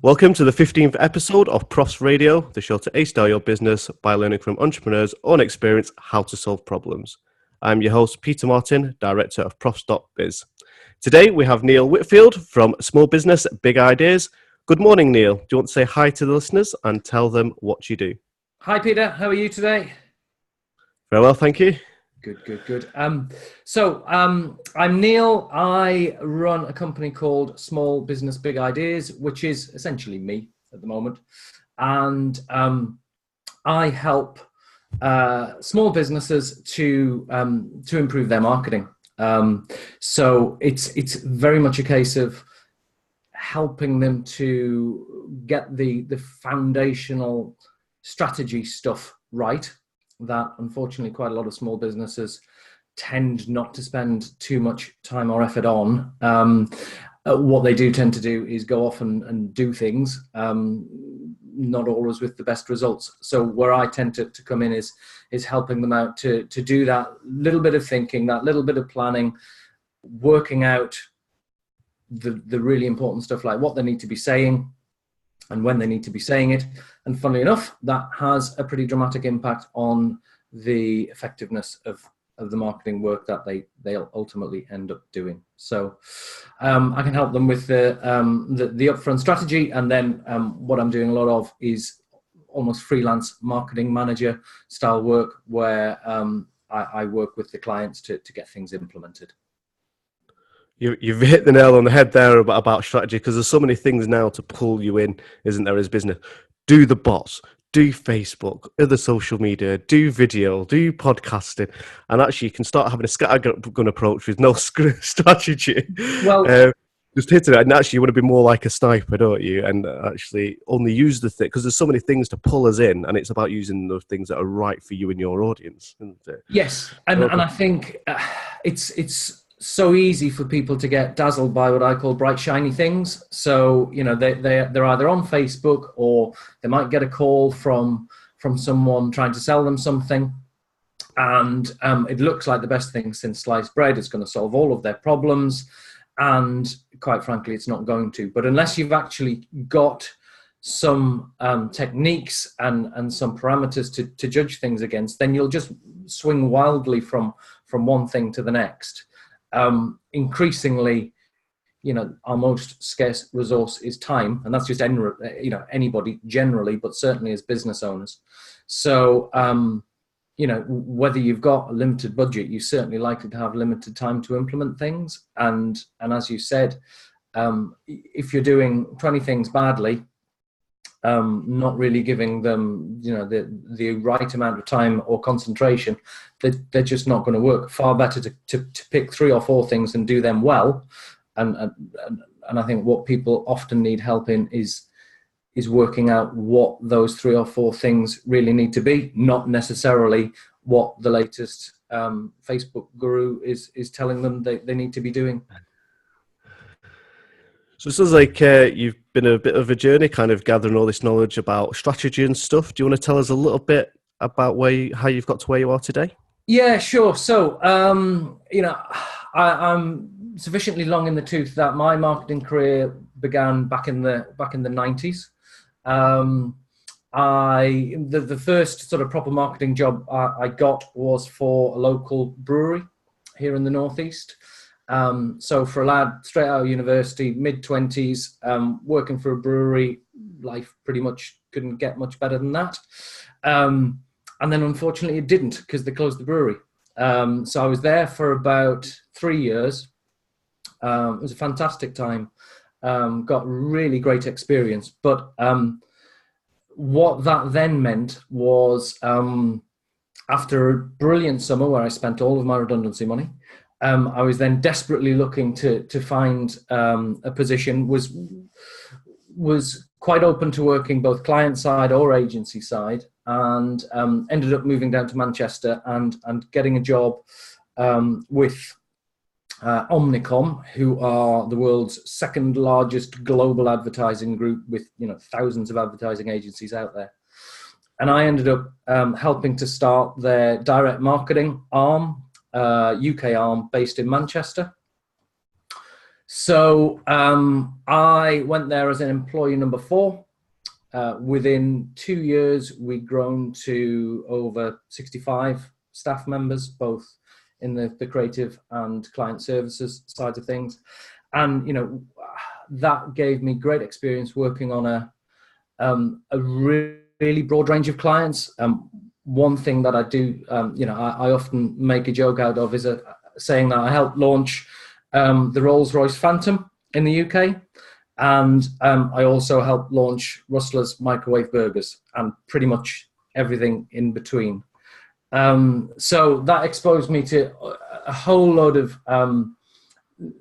Welcome to the 15th episode of Profs Radio, the show to A-star your business by learning from entrepreneurs on experience how to solve problems. I'm your host, Peter Martin, Director of Profs.biz. Today, we have Neil Whitfield from Small Business, Big Ideas. Good morning, Neil. Do you want to say hi to the listeners and tell them what you do? Hi, Peter. How are you today? Very well, thank you. Good. I'm Neil. I run a company called Small Business, Big Ideas, which is essentially me at the moment. And I help small businesses to improve their marketing. So it's very much a case of helping them to get the foundational strategy stuff right, that unfortunately quite a lot of small businesses tend not to spend too much time or effort on. What they do tend to do is go off and do things, not always with the best results. So where I tend to come in is helping them out to do that little bit of thinking, that little bit of planning, working out the really important stuff like what they need to be saying and when they need to be saying it. And funnily enough, that has a pretty dramatic impact on the effectiveness of the marketing work that they'll ultimately end up doing. So I can help them with the upfront strategy, and then what I'm doing a lot of is almost freelance marketing manager style work, where I work with the clients to get things implemented. You've hit the nail on the head there about strategy, because there's so many things now to pull you in, isn't there, as business? Do the bots, do Facebook, other social media, do video, do podcasting, and actually you can start having a scattergun approach with no strategy. Well, just hit it, and actually you want to be more like a sniper, don't you? And actually only use the thing, because there's so many things to pull us in, and it's about using those things that are right for you and your audience, isn't it? Yes, and I think it's so easy for people to get dazzled by what I call bright, shiny things. So, you know, they're either on Facebook, or they might get a call from someone trying to sell them something. And it looks like the best thing since sliced bread. It's going to solve all of their problems. And quite frankly, it's not going to. But unless you've actually got some techniques and some parameters to judge things against, then you'll just swing wildly from one thing to the next. Increasingly, you know, our most scarce resource is time, and that's just anybody generally, but certainly as business owners. So you know, whether you've got a limited budget, you're certainly likely to have limited time to implement things. And as you said, if you're doing 20 things badly, not really giving them, you know, the right amount of time or concentration, they're just not going to work. Far better to pick 3 or 4 things and do them well. And I think what people often need help in is working out what those 3 or 4 things really need to be, not necessarily what the latest Facebook guru is telling them they need to be doing. So it sounds like you've been a bit of a journey, kind of gathering all this knowledge about strategy and stuff. Do you want to tell us a little bit about how you've got to where you are today? Yeah, sure. So, you know, I'm sufficiently long in the tooth that my marketing career began back in the 90s. The first sort of proper marketing job I got was for a local brewery here in the Northeast. So for a lad straight out of university, mid-20s, working for a brewery, life pretty much couldn't get much better than that. And then unfortunately it didn't, because they closed the brewery. So I was there for about 3 years. It was a fantastic time. Got really great experience. But what that then meant was, after a brilliant summer where I spent all of my redundancy money, I was then desperately looking to find a position, was quite open to working both client side or agency side, and ended up moving down to Manchester and getting a job with Omnicom, who are the world's second largest global advertising group with, you know, thousands of advertising agencies out there. And I ended up helping to start their direct marketing arm, UK arm based in Manchester. So I went there as an employee number 4. Within 2 years, we'd grown to over 65 staff members, both in the creative and client services side of things. And, that gave me great experience working on a really broad range of clients. One thing that I do, I often make a joke out of is saying that I helped launch the Rolls Royce Phantom in the UK. And I also helped launch Rustlers microwave burgers and pretty much everything in between. So that exposed me to a whole load of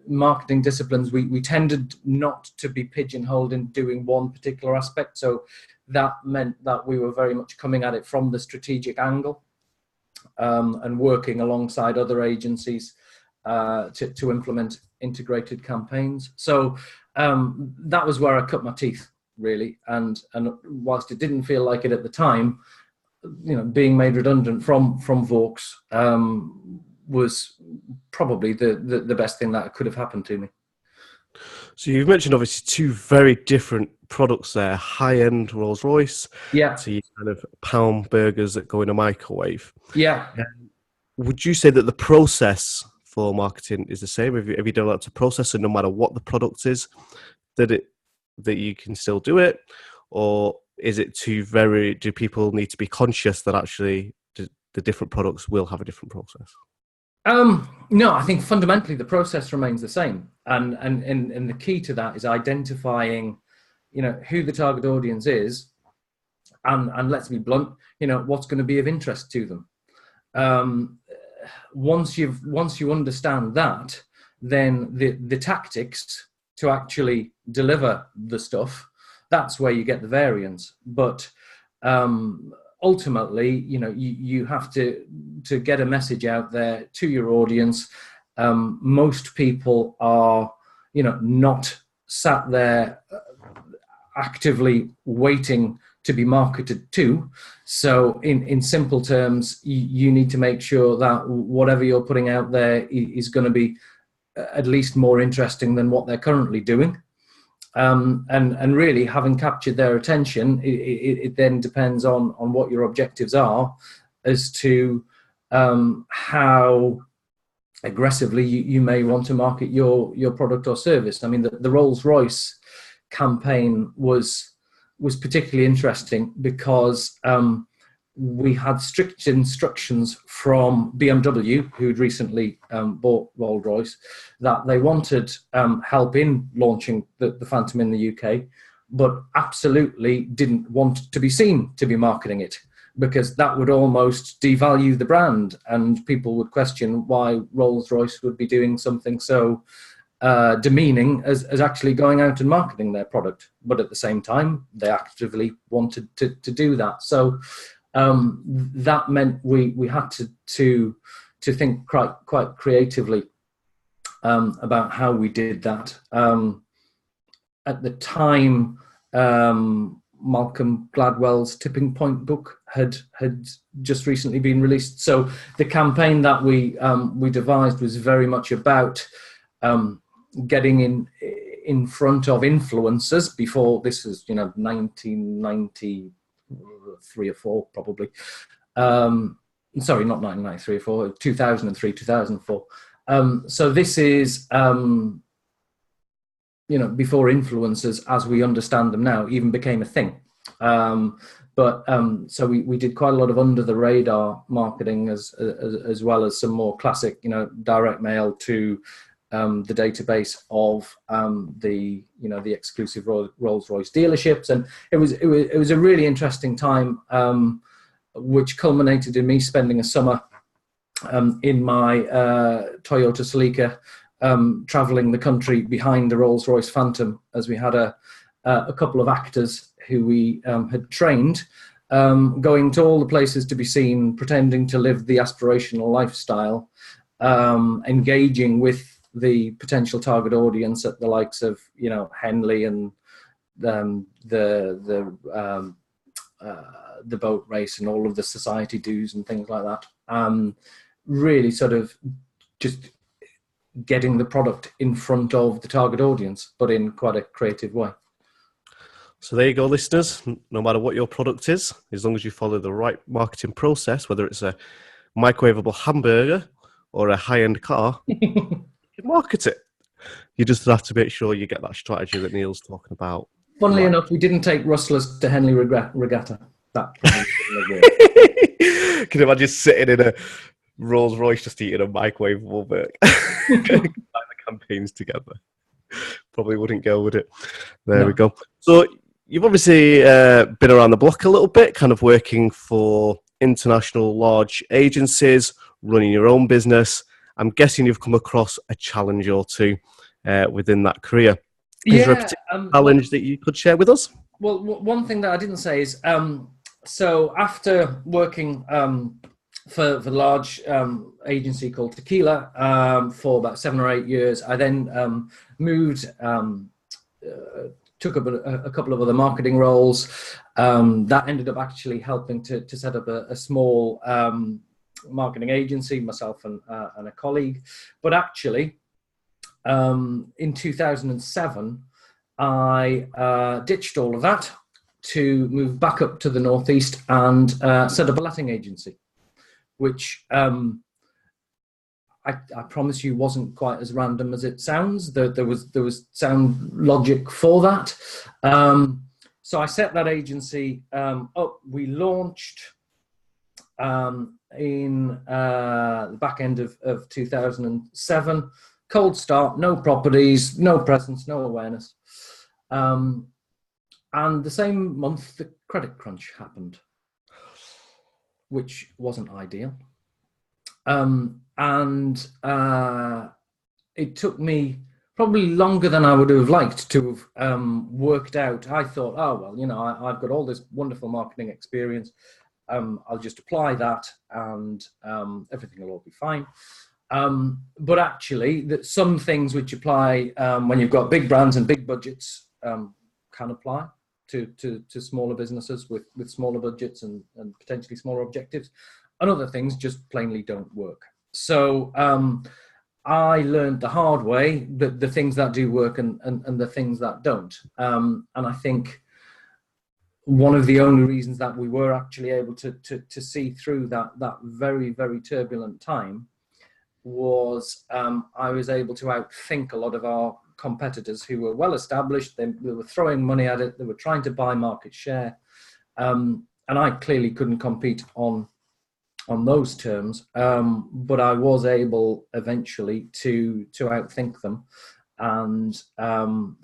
marketing disciplines. We tended not to be pigeonholed in doing one particular aspect. So that meant that we were very much coming at it from the strategic angle and working alongside other agencies to implement integrated campaigns. So that was where I cut my teeth, really. And whilst it didn't feel like it at the time, being made redundant from Vaux was probably the best thing that could have happened to me. So you've mentioned obviously 2 very different products there, high-end Rolls Royce, Yeah. to your kind of pound burgers that go in a microwave. Yeah. Would you say that the process for marketing is the same? Have you developed a process, and no matter what the product is, that you can still do it? Or is it do people need to be conscious that actually the different products will have a different process? No, I think fundamentally the process remains the same. And the key to that is identifying, who the target audience is, and let's be blunt, what's going to be of interest to them. Once you understand that, then the tactics to actually deliver the stuff, that's where you get the variance. But ultimately, you have to get a message out there to your audience. Most people are, not sat there actively waiting to be marketed to. So in simple terms, you need to make sure that whatever you're putting out there is going to be at least more interesting than what they're currently doing. And really, having captured their attention, it then depends on what your objectives are as to how aggressively you may want to market your product or service. I mean, the Rolls Royce campaign was particularly interesting because we had strict instructions from BMW, who'd recently bought Rolls Royce, that they wanted help in launching the Phantom in the UK, but absolutely didn't want to be seen to be marketing it, because that would almost devalue the brand, and people would question why Rolls Royce would be doing something so demeaning as actually going out and marketing their product. But at the same time, they actively wanted to do that. So that meant we had to think quite creatively about how we did that. At the time, Malcolm Gladwell's Tipping Point book had just recently been released. So the campaign that we devised was very much about getting in front of influencers before. This was 1993 or 4 probably. Sorry, not 1993 or 4, 2003, 2004. So this is before influencers as we understand them now even became a thing. So we did quite a lot of under the radar marketing as well as some more classic, direct mail to the database of the exclusive Rolls Royce dealerships, and it was a really interesting time, which culminated in me spending a summer in my Toyota Celica, traveling the country behind the Rolls Royce Phantom, as we had a couple of actors who we had trained, going to all the places to be seen, pretending to live the aspirational lifestyle, engaging with the potential target audience at the likes of Henley and the boat race and all of the society dues and things like that. Really sort of just getting the product in front of the target audience, but in quite a creative way. So there you go, listeners. No matter what your product is, as long as you follow the right marketing process, whether it's a microwavable hamburger or a high-end car, you can market it. You just have to make sure you get that strategy that Neil's talking about. Funnily Right. enough, we didn't take Rustlers to Henley Regatta. That probably wouldn't have worked. Can you imagine sitting in a Rolls Royce just eating a microwavable burger? The campaigns together. Probably wouldn't go, would it? There we go. So you've obviously been around the block a little bit, kind of working for international large agencies, running your own business. I'm guessing you've come across a challenge or two within that career. Is there a particular challenge that you could share with us? Well, one thing that I didn't say is, so after working for the large agency called Tequila for about 7 or 8 years, I then moved, took up a couple of other marketing roles. That ended up actually helping to set up a small marketing agency, myself and a colleague. But actually, in 2007, I ditched all of that to move back up to the Northeast and set up a letting agency, which I promise you wasn't quite as random as it sounds. There was sound logic for that. So I set that agency up. We launched in the back end of 2007. Cold start, no properties, no presence, no awareness. And the same month, the credit crunch happened, which wasn't ideal. And it took me probably longer than I would have liked to have worked out. I thought, oh, well, you know, I've got all this wonderful marketing experience. I'll just apply that and everything will all be fine. But actually, some things which apply when you've got big brands and big budgets can apply to smaller businesses with smaller budgets and potentially smaller objectives. And other things just plainly don't work. So I learned the hard way that the things that do work and the things that don't. And I think one of the only reasons that we were actually able to see through that very, very turbulent time was I was able to outthink a lot of our competitors who were well established. They were throwing money at it. They were trying to buy market share. And I clearly couldn't compete on those terms. But I was able eventually to outthink them and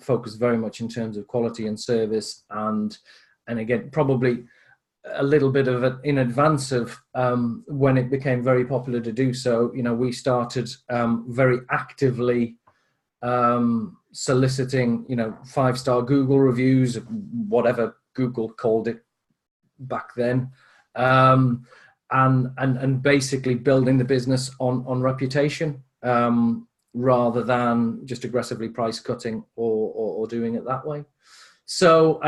focus very much in terms of quality and service. And again, probably a little bit of it in advance of when it became very popular to do so. You know, we started very actively soliciting, 5-star Google reviews, whatever Google called it back then, and basically building the business on reputation rather than just aggressively price cutting or doing it that way. So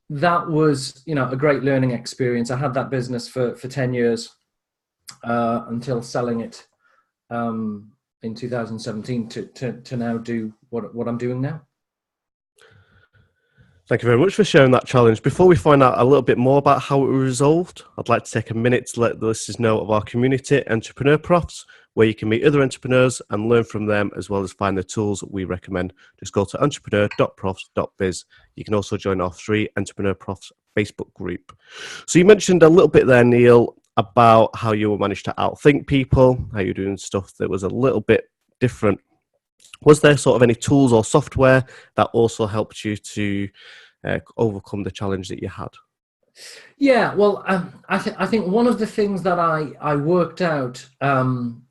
that was, a great learning experience. I had that business for 10 years until selling it in 2017 to now do what I'm doing now. Thank you very much for sharing that challenge. Before we find out a little bit more about how it was resolved, I'd like to take a minute to let the listeners know of our community, Entrepreneur Profs, where you can meet other entrepreneurs and learn from them, as well as find the tools that we recommend. Just go to entrepreneur.profs.biz. You can also join our free Entrepreneur Profs Facebook group. So you mentioned a little bit there, Neil, about how you managed to outthink people, how you're doing stuff that was a little bit different. Was there sort of any tools or software that also helped you to overcome the challenge that you had? Yeah, well, I think one of the things that I worked out, and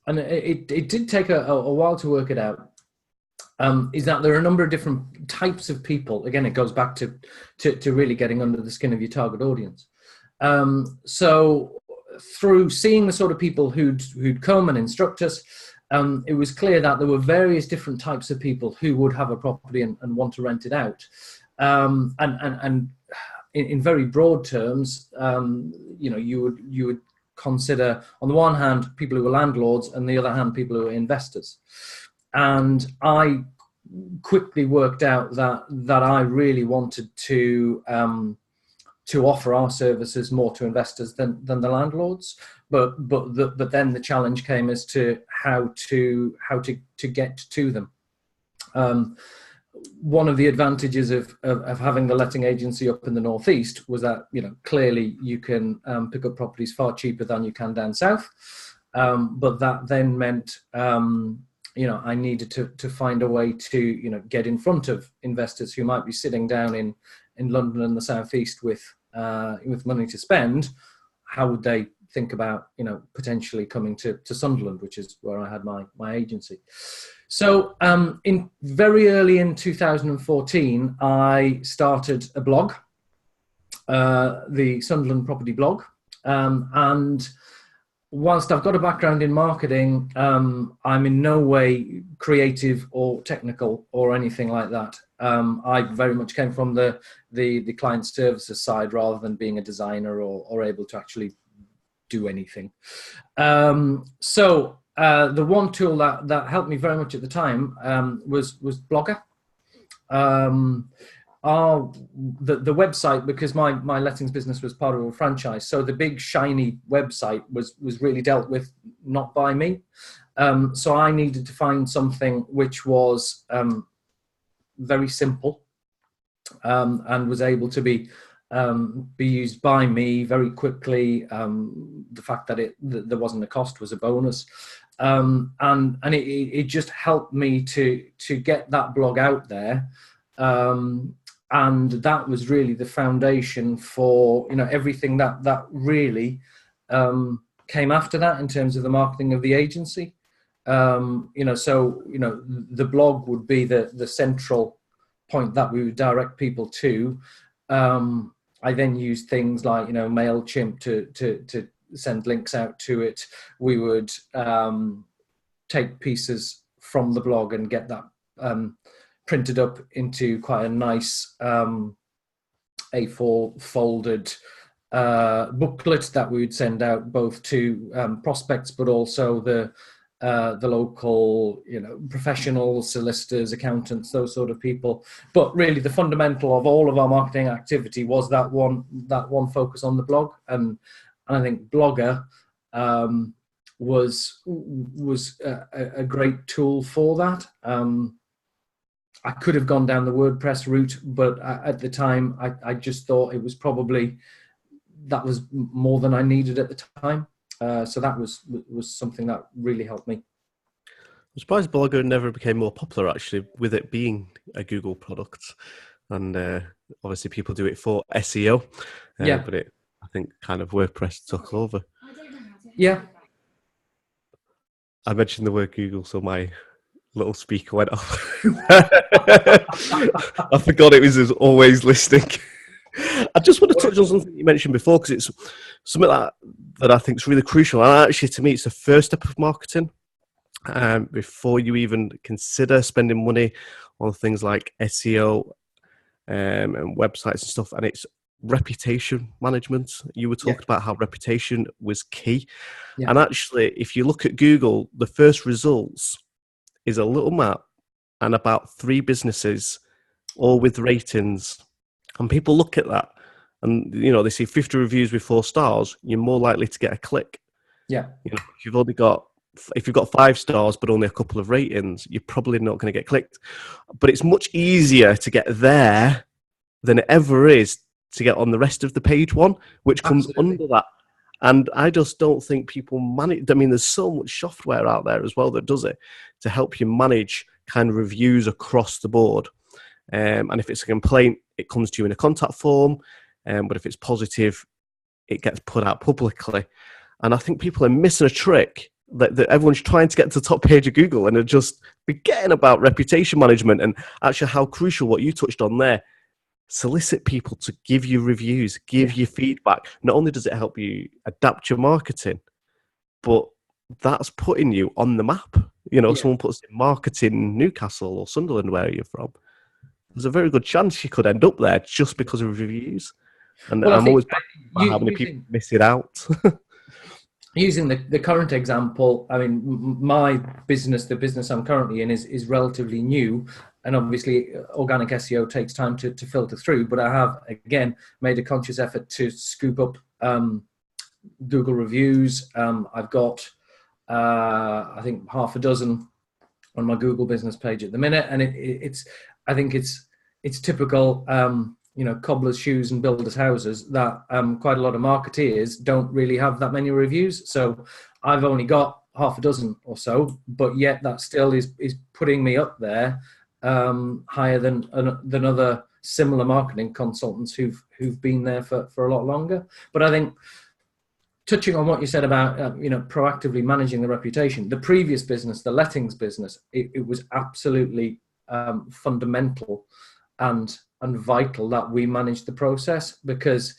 it did take a while to work it out, is that there are a number of different types of people. Again, it goes back to really getting under the skin of your target audience. So through seeing the sort of people who'd come and instruct us, it was clear that there were various different types of people who would have a property and want to rent it out. And in very broad terms, you would consider, on the one hand, people who were landlords, and the other hand, people who were investors. And I quickly worked out that I really wanted to offer our services more to investors than the landlords. But then the challenge came as to how to get to them. One of the advantages of having the letting agency up in the northeast was that, clearly you can pick up properties far cheaper than you can down south. But that then meant, I needed to find a way to, get in front of investors who might be sitting down in London and the southeast with money to spend. How would they think about, potentially coming to Sunderland, which is where I had my agency. So very early in 2014, I started a blog, the Sunderland Property Blog. And whilst I've got a background in marketing, I'm in no way creative or technical or anything like that. I very much came from the client services side rather than being a designer or able to actually do anything. So the one tool that helped me very much at the time was Blogger. The website, because my lettings business was part of a franchise, so the big shiny website was really dealt with not by me. So I needed to find something which was very simple and was able to be used by me very quickly. The fact that there wasn't a cost was a bonus, and it just helped me to get that blog out there. And that was really the foundation for everything that really came after that in terms of the marketing of the agency. So the blog would be the central point that we would direct people to. I then used things like MailChimp to send links out to it. We would take pieces from the blog and get that printed up into quite a nice A4 folded booklet that we would send out both to prospects, but also the local, professionals, solicitors, accountants, those sort of people. But really, the fundamental of all of our marketing activity was that one focus on the blog, and I think Blogger was a great tool for that. I could have gone down the WordPress route, but at the time, I just thought it was probably that was more than I needed at the time. So that was something that really helped me. I'm surprised Blogger never became more popular, actually, with it being a Google product. And obviously people do it for SEO. Yeah. But I think kind of WordPress took over. Yeah. I mentioned the word Google, so my little speaker went off. I forgot it was always listening. I just want to touch on something you mentioned before, because it's something that I think is really crucial. And actually, to me, it's the first step of marketing. Before you even consider spending money on things like SEO and websites and stuff, and it's reputation management. You were talking about how reputation was key. Yeah. And actually, if you look at Google, the first results is a little map and about 3 businesses, all with ratings. And people look at that and, they see 50 reviews with 4 stars, you're more likely to get a click. Yeah. If you've got 5 stars, but only a couple of ratings, you're probably not going to get clicked. But it's much easier to get there than it ever is to get on the rest of the page one, which comes under that. And I just don't think people manage. I mean, there's so much software out there as well that does it to help you manage kind of reviews across the board. And if it's a complaint, it comes to you in a contact form. But if it's positive, it gets put out publicly. And I think people are missing a trick that everyone's trying to get to the top page of Google and are just forgetting about reputation management and actually how crucial what you touched on there. Solicit people to give you reviews, give you feedback. Not only does it help you adapt your marketing, but that's putting you on the map. Someone puts in marketing Newcastle or Sunderland, where you're from. There's a very good chance you could end up there just because of reviews. And I'm always back about how many people miss it out. using the current example, I mean, my business, the business I'm currently in, is relatively new, and obviously organic SEO takes time to filter through. But I have again made a conscious effort to scoop up Google reviews. I've got I think half a dozen on my Google business page at the minute, and it's I think it's typical. Cobbler's shoes and builders houses, that quite a lot of marketeers don't really have that many reviews. So I've only got half a dozen or so, but yet that still is putting me up there higher than other similar marketing consultants who've been there for a lot longer. But I think, touching on what you said about proactively managing the reputation, the previous business, the lettings business, it was absolutely fundamental and vital that we manage the process, because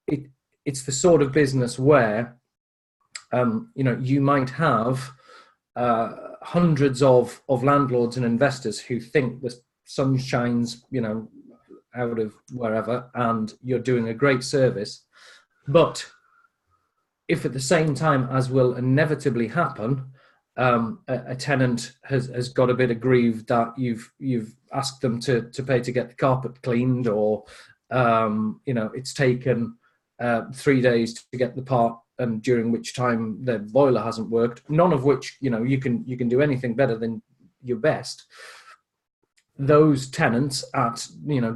it's the sort of business where you might have hundreds of landlords and investors who think the sun shines out of wherever and you're doing a great service. But if at the same time, as will inevitably happen, a tenant has got a bit aggrieved that you've asked them to pay to get the carpet cleaned, or it's taken 3 days to get the part, and during which time the boiler hasn't worked, none of which you can do anything better than your best. Those tenants at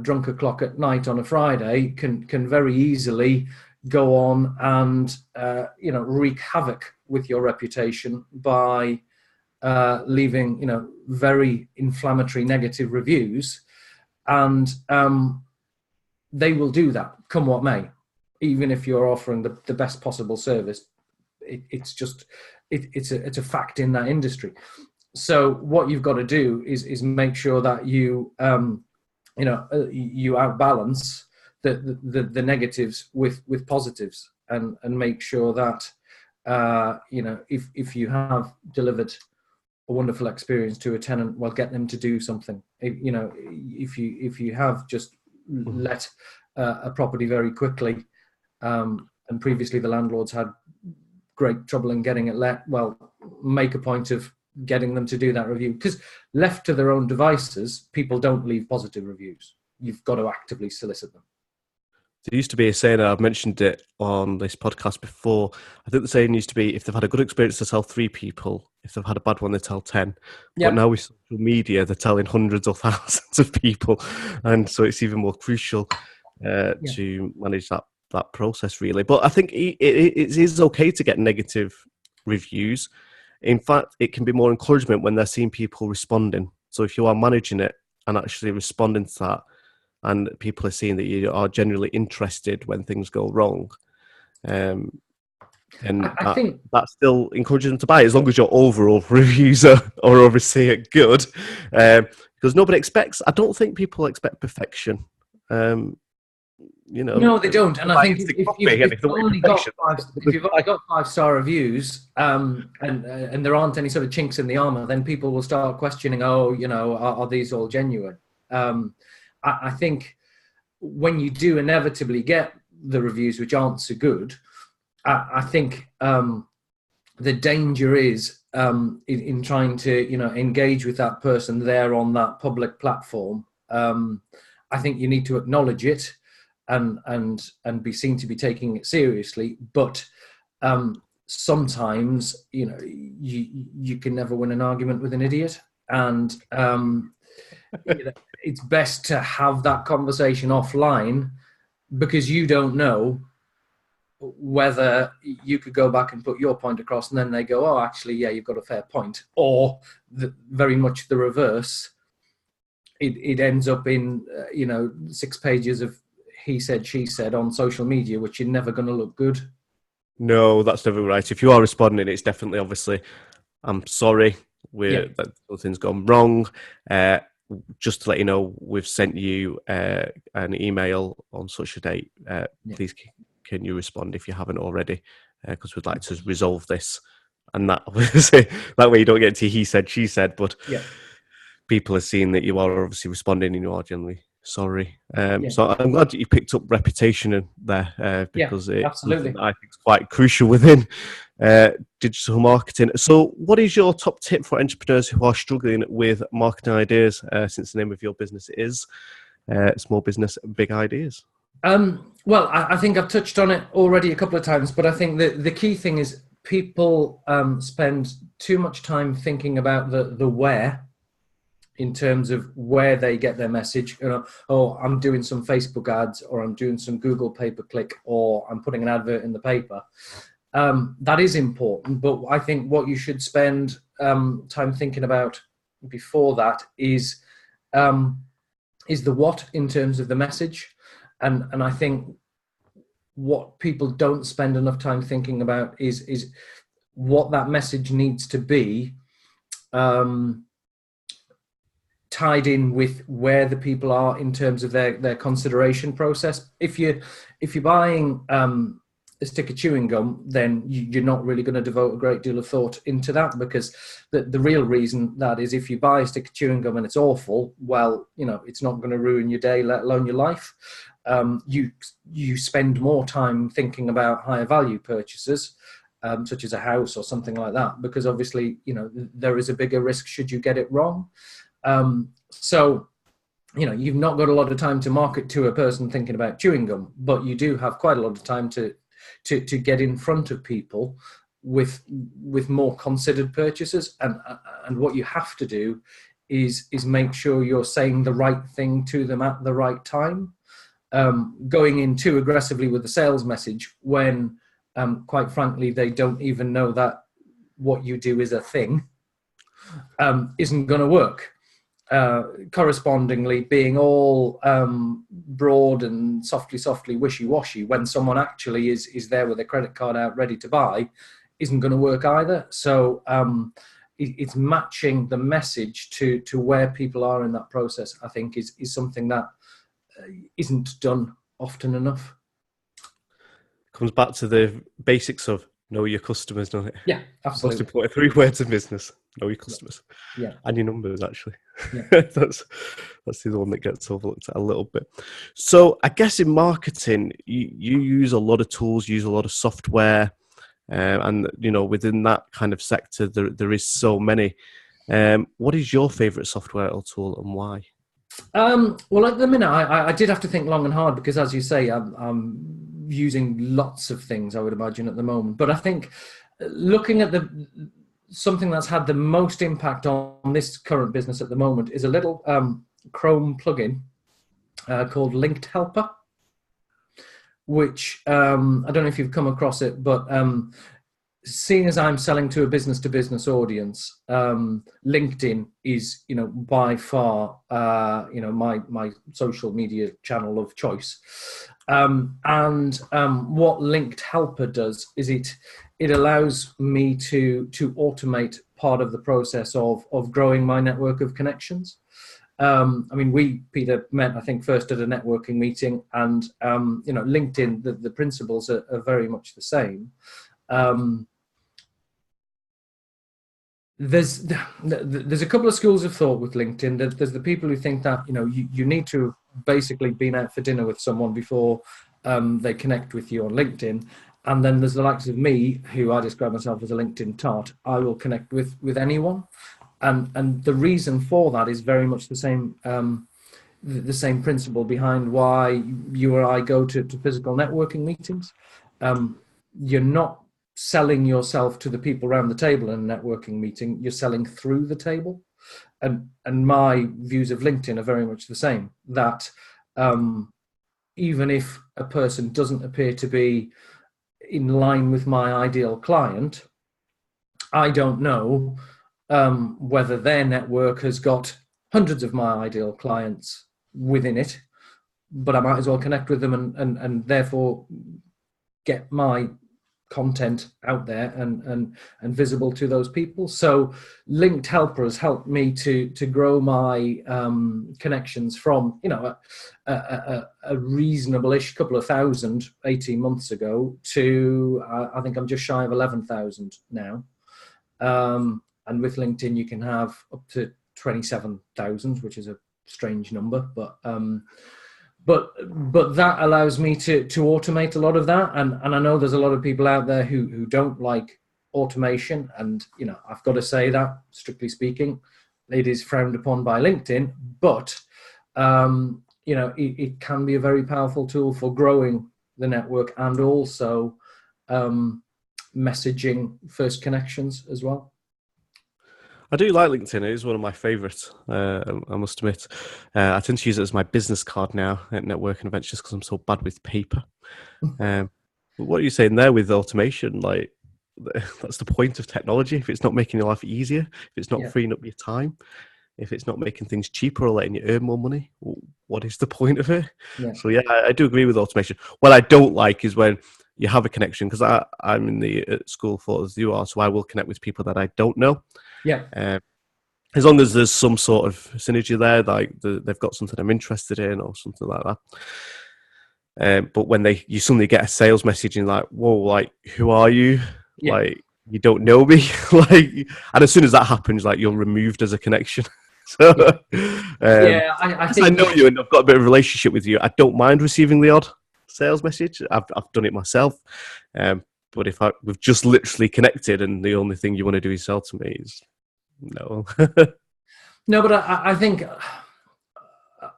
drunk o'clock at night on a Friday can very easily go on and wreak havoc with your reputation by leaving very inflammatory negative reviews, and they will do that come what may, even if you're offering the best possible service. It's a fact in that industry. So what you've got to do is make sure that you outbalance the negatives with positives, and make sure that if you have delivered a wonderful experience to a tenant, well, get them to do something. If you have just let a property very quickly, and previously the landlords had great trouble in getting it let, well, make a point of getting them to do that review, because left to their own devices, people don't leave positive reviews. You've got to actively solicit them. There used to be a saying, I've mentioned it on this podcast before. I think the saying used to be, if they've had a good experience, they tell 3 people. If they've had a bad one, they tell 10. Yeah. But now with social media, they're telling hundreds or thousands of people. And so it's even more crucial to manage that process, really. But I think it is okay to get negative reviews. In fact, it can be more encouragement when they're seeing people responding. So if you are managing it and actually responding to that, and people are seeing that you are genuinely interested when things go wrong, and I think that still encourages them to buy, as long as your overall reviews are obviously good, because nobody expects. I don't think people expect perfection. No, they don't. And I think if you've only got 5-star reviews, and there aren't any sort of chinks in the armor, then people will start questioning, are these all genuine? I think when you do inevitably get the reviews which aren't so good, I think the danger is in trying to engage with that person there on that public platform. I think you need to acknowledge it and be seen to be taking it seriously, but sometimes you can never win an argument with an idiot, and it's best to have that conversation offline, because you don't know whether you could go back and put your point across and then they go, oh, actually, yeah, you've got a fair point, or very much the reverse. It ends up in 6 pages of he said, she said on social media, which are never going to look good. No, that's never right. If you are responding, it's definitely, obviously, I'm sorry, that something's gone wrong. Just to let you know, we've sent you an email on such a date. Please, can you respond if you haven't already? Because we'd like to resolve this. And that way you don't get to he said, she said. But people are seeing that you are obviously responding and you are generally sorry. Yeah. So I'm glad that you picked up reputation in there Yeah, because it's something absolutely. that I think is quite crucial within digital marketing. So what is your top tip for entrepreneurs who are struggling with marketing ideas, since the name of your business is Small Business, Big Ideas? Well, I think I've touched on it already a couple of times, but I think that the key thing is people spend too much time thinking about the where, in terms of where they get their message. You know, oh, I'm doing some Facebook ads, or I'm doing some Google pay-per-click, or I'm putting an advert in the paper. That is important, but I think what you should spend time thinking about before that is the what, in terms of the message. And I think what people don't spend enough time thinking about is what that message needs to be, tied in with where the people are in terms of their consideration process. If you're buying a stick of chewing gum, then you're not really going to devote a great deal of thought into that, because the real reason that is, if you buy a stick of chewing gum and it's awful, well, you know, it's not going to ruin your day, let alone your life. You spend more time thinking about higher value purchases, such as a house or something like that, because obviously, you know, there is a bigger risk should you get it wrong. So, you know, you've not got a lot of time to market to a person thinking about chewing gum, but you do have quite a lot of time to get in front of people with more considered purchases. And what you have to do is make sure you're saying the right thing to them at the right time. Going in too aggressively with the sales message when, quite frankly, they don't even know that what you do is a thing, isn't going to work. Correspondingly, being all broad and softly wishy-washy when someone actually is there with a credit card out ready to buy isn't going to work either. So it's matching the message to where people are in that process, I think, is something that isn't done often enough. Comes back to the basics of know your customers, doesn't it? Yeah, Most absolutely. important 3 words of business: know your customers. Yeah. And your numbers, actually. Yeah. that's the one that gets overlooked a little bit. So I guess in marketing, you use a lot of tools, use a lot of software, and you know, within that kind of sector, there is so many. What is your favorite software or tool, and why? Well, at the minute, I did have to think long and hard, because, as you say, I'm using lots of things, I would imagine, at the moment. But I think looking at something that's had the most impact on this current business at the moment is a little Chrome plugin called Linked Helper, which I don't know if you've come across it, but seeing as I'm selling to a business-to-business audience, LinkedIn is, you know, by far, you know, my social media channel of choice. What Linked Helper does is it allows me to automate part of the process of growing my network of connections. I mean, Peter, met, I think, first at a networking meeting, and you know, LinkedIn, the principles are very much the same. There's a couple of schools of thought with LinkedIn. There's the people who think that, you know, you need to basically been out for dinner with someone before they connect with you on LinkedIn. And then there's the likes of me, who I describe myself as a LinkedIn tart. I will connect with anyone. And the reason for that is very much the same principle behind why you or I go to physical networking meetings. You're not selling yourself to the people around the table in a networking meeting, you're selling through the table. And my views of LinkedIn are very much the same, that even if a person doesn't appear to be in line with my ideal client, I don't know whether their network has got hundreds of my ideal clients within it, but I might as well connect with them and therefore get my content out there and visible to those people. So Linked Helper has helped me to grow my connections from, you know, a reasonable-ish couple of thousand 18 months ago to I think I'm just shy of 11,000 now. And with LinkedIn, you can have up to 27,000, which is a strange number, but that allows me to automate a lot of that. And I know there's a lot of people out there who don't like automation. And, I've got to say that, strictly speaking, it is frowned upon by LinkedIn, but, it can be a very powerful tool for growing the network and also messaging first connections as well. I do like LinkedIn. It is one of my favourites, I must admit. I tend to use it as my business card now at networking events just because I'm so bad with paper. But what are you saying there with automation? Like, that's the point of technology. If it's not making your life easier, if it's not freeing up your time, if it's not making things cheaper or letting you earn more money, what is the point of it? Yeah. So, I do agree with automation. What I don't like is when you have a connection, because I'm in the school for as you are, so I will connect with people that I don't know. Yeah. As long as there's some sort of synergy there, like they've got something I'm interested in or something like that. But when you suddenly get a sales message and like, whoa, like, who are you? Yeah. Like, you don't know me. And as soon as that happens, like, you're removed as a connection. So, I think I know you and I've got a bit of a relationship with you. I don't mind receiving the odd sales message. I've done it myself. But if we've just literally connected and the only thing you want to do is sell to me, is no. No, but I think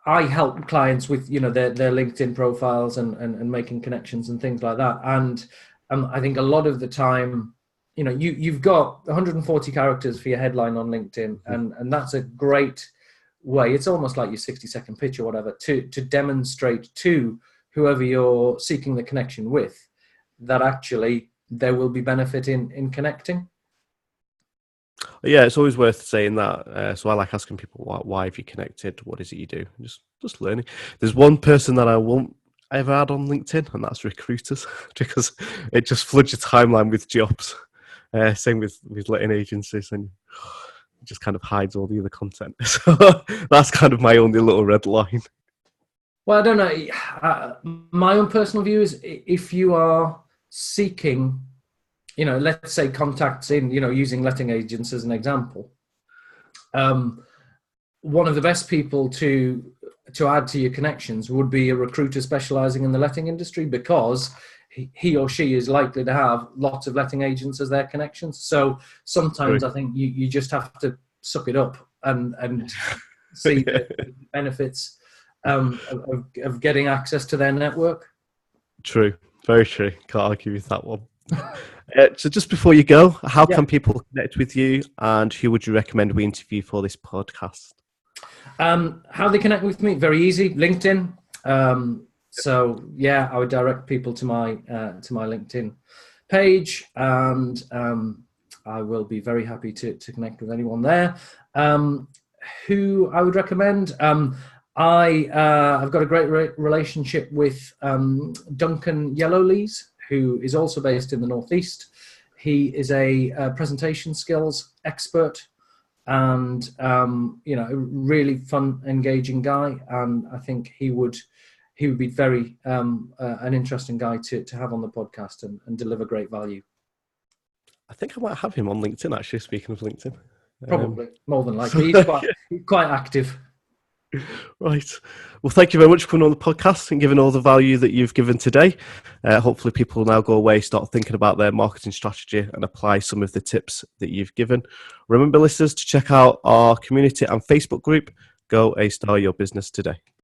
I help clients with their LinkedIn profiles and making connections and things like that. And I think a lot of the time, you've got 140 characters for your headline on LinkedIn, and that's a great way. It's almost like your 60-second pitch or whatever to demonstrate to whoever you're seeking the connection with that actually there will be benefit in connecting. Yeah, it's always worth saying that. So I like asking people, why have you connected? What is it you do? Just learning. There's one person that I won't ever add on LinkedIn, and that's recruiters, because it just floods your timeline with jobs. Same with letting agencies, and it just kind of hides all the other content. So that's kind of my only little red line. Well, I don't know. My own personal view is if you are seeking, let's say contacts in, using letting agents as an example, one of the best people to add to your connections would be a recruiter specializing in the letting industry, because he or she is likely to have lots of letting agents as their connections. So sometimes I think you just have to suck it up and see the benefits of getting access to their network. True, very true. Can't argue with that one. So just before you go, how can people connect with you, and who would you recommend we interview for this podcast? How they connect with me? Very easy. LinkedIn. So I would direct people to my LinkedIn page, and I will be very happy to connect with anyone there. Who I would recommend? I've got a great relationship with Duncan Yellowlees, who is also based in the Northeast. He is a presentation skills expert, and a really fun, engaging guy. And I think he would be very an interesting guy to have on the podcast and deliver great value. I think I might have him on LinkedIn, actually, speaking of LinkedIn. Probably, more than likely. He's quite active. Right. Well, thank you very much for coming on the podcast and giving all the value that you've given today. Hopefully people will now go away, start thinking about their marketing strategy and apply some of the tips that you've given. Remember, listeners, to check out our community and Facebook group. Go A-Star Your Business today.